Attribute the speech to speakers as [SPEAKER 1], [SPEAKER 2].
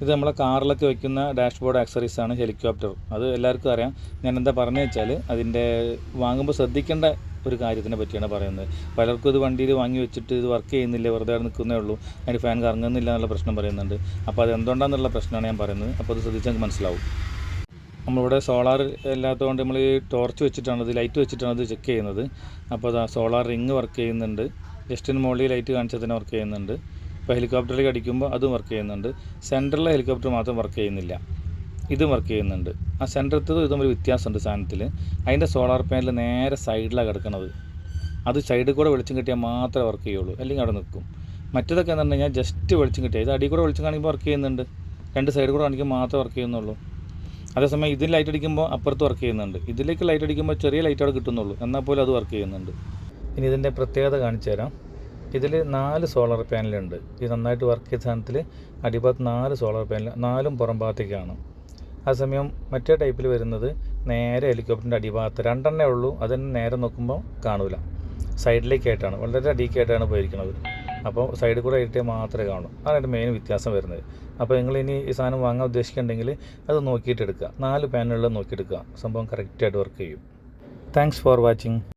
[SPEAKER 1] ഇത് നമ്മളെ കാറിലൊക്കെ വയ്ക്കുന്ന ഡാഷ്ബോർഡ് ആക്സറീസാണ് ഹെലികോപ്റ്റർ. അത് എല്ലാവർക്കും അറിയാം. ഞാൻ എന്താ പറഞ്ഞു വെച്ചാൽ അതിൻ്റെ വാങ്ങുമ്പോൾ ശ്രദ്ധിക്കേണ്ട ഒരു കാര്യത്തിനെ പറ്റിയാണ് പറയുന്നത്. പലർക്കും ഇത് വണ്ടിയിൽ വാങ്ങി വെച്ചിട്ട് ഇത് വർക്ക് ചെയ്യുന്നില്ല, വെറുതെ അവിടെ നിൽക്കുന്നേ ഉള്ളൂ, അതിന് ഫാൻ കറങ്ങുന്നില്ല എന്നുള്ള പ്രശ്നം പറയുന്നുണ്ട്. അപ്പോൾ അത് എന്തുകൊണ്ടാണെന്നുള്ള പ്രശ്നമാണ് ഞാൻ പറയുന്നത്. അപ്പോൾ അത് ശ്രദ്ധിച്ചാൽ നമുക്ക് മനസ്സിലാവും. നമ്മളിവിടെ സോളാർ ഇല്ലാത്തതുകൊണ്ട് നമ്മൾ ഈ ടോർച്ച് വെച്ചിട്ടാണ് ഇത്, ലൈറ്റ് വെച്ചിട്ടാണ് ഇത് ചെക്ക് ചെയ്യുന്നത്. അപ്പോൾ അത് സോളാർ റിങ് വർക്ക് ചെയ്യുന്നുണ്ട്. ജസ്റ്റിന് മുകളിൽ ലൈറ്റ് കാണിച്ചാൽ തന്നെ വർക്ക് ചെയ്യുന്നുണ്ട്. ഇപ്പോൾ ഹെലികോപ്റ്ററിലേക്ക് അടിക്കുമ്പോൾ അതും വർക്ക് ചെയ്യുന്നുണ്ട്. സെൻറ്ററിലെ ഹെലികോപ്റ്റർ മാത്രം വർക്ക് ചെയ്യുന്നില്ല, ഇതും വർക്ക് ചെയ്യുന്നുണ്ട്. ആ സെൻറ്ററത്തതും ഇതും ഒരു വ്യത്യാസമുണ്ട് സാധനത്തിൽ. അതിൻ്റെ സോളാർ പാനൽ നേരെ സൈഡിലാണ് കിടക്കുന്നത്. അത് സൈഡിൽ കൂടെ വെളിച്ചം കിട്ടിയാൽ മാത്രമേ വർക്ക് ചെയ്യുള്ളൂ, അല്ലെങ്കിൽ അവിടെ നിൽക്കും. മറ്റേതൊക്കെ എന്ന് പറഞ്ഞു കഴിഞ്ഞാൽ ജസ്റ്റ് വെളിച്ചം കിട്ടിയാൽ, ഇത് അടിയിൽ കൂടെ വെളിച്ചം കാണിക്കുമ്പോൾ വർക്ക് ചെയ്യുന്നുണ്ട്, രണ്ട് സൈഡിൽ കൂടെ കാണിക്കുമ്പോൾ മാത്രമേ വർക്ക് ചെയ്യുന്നുള്ളൂ. അതേസമയം ഇതിൽ ലൈറ്റ് അടിക്കുമ്പോൾ അപ്പുറത്ത് വർക്ക് ചെയ്യുന്നുണ്ട്, ഇതിലേക്ക് ലൈറ്റ് അടിക്കുമ്പോൾ ചെറിയ ലൈറ്റ് അവിടെ കിട്ടുന്നുള്ളൂ, എന്നാൽ പോലും അത് വർക്ക് ചെയ്യുന്നുണ്ട്. ഇനി ഇതിൻ്റെ പ്രത്യേകത കാണിച്ചു തരാം. ഇതിൽ 4 സോളാർ പാനലുണ്ട്. ഇത് നന്നായിട്ട് വർക്ക് ചെയ്ത സാധനത്തിൽ അടിഭാഗത്ത് 4 സോളാർ പാനൽ, 4ഉം പുറം ഭാഗത്തേക്കാണ്. അതേസമയം മറ്റേ ടൈപ്പിൽ വരുന്നത് നേരെ ഹെലികോപ്റ്ററിൻ്റെ അടിഭാഗത്ത് 2 ഉള്ളൂ. അതിന് നേരെ നോക്കുമ്പോൾ കാണൂല, സൈഡിലേക്കായിട്ടാണ്, വളരെ അടിക്കായിട്ടാണ് പോയിരിക്കുന്നത്. അപ്പോൾ സൈഡിൽ കൂടെ ആയിട്ട് മാത്രമേ കാണൂ. അതാണ് മെയിൻ വ്യത്യാസം വരുന്നത്. അപ്പോൾ നിങ്ങളിനി ഈ സാധനം വാങ്ങാൻ ഉദ്ദേശിക്കുന്നുണ്ടെങ്കിൽ അത് നോക്കിയിട്ട് എടുക്കുക. 4 പാനലുകളിൽ നോക്കിയെടുക്കുക, സംഭവം കറക്റ്റായിട്ട് വർക്ക് ചെയ്യും. Thanks for watching.